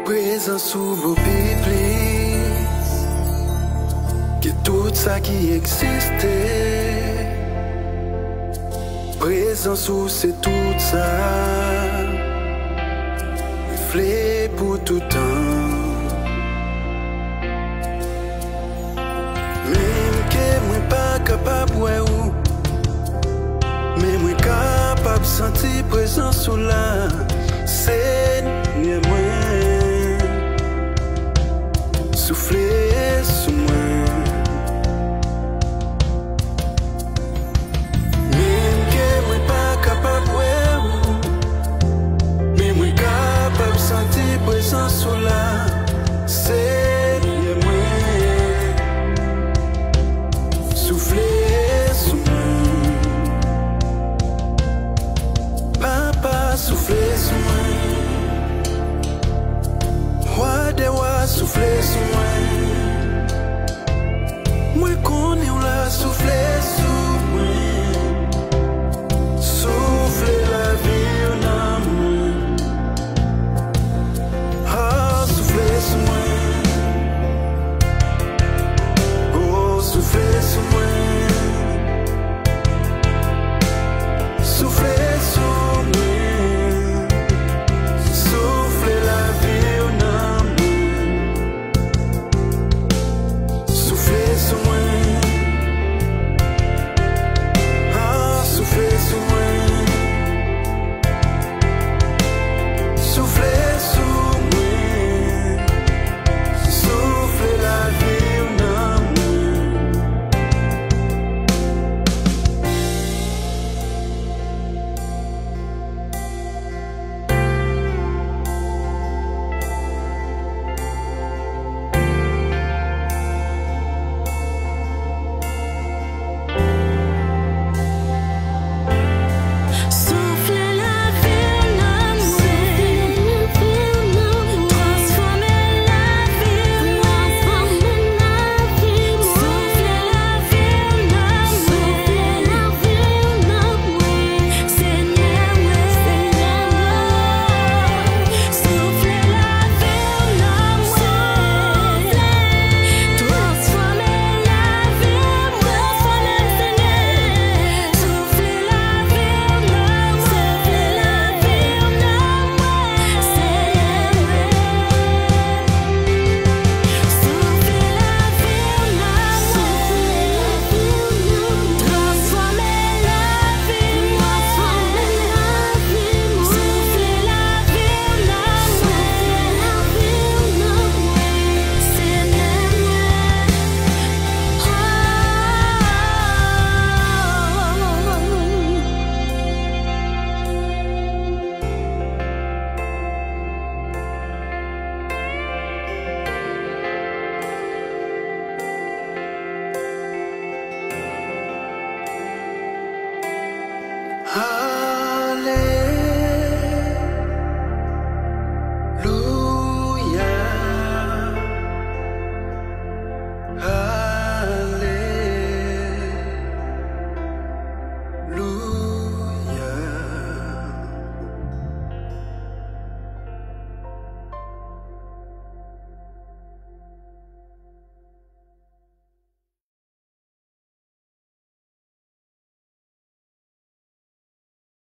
Présent sous vos piplis, que tout ça qui existait. Présent sous c'est tout ça, reflet pour tout temps. Même que moi pas capable ouais ou, mais moi capable sentir présent sous là. C'est moi. Souffler sous moi. Même que moi pas capable mais moi capable sentir présence sous là. C'est moi. Souffler sous moi. Papa souffler sous moi.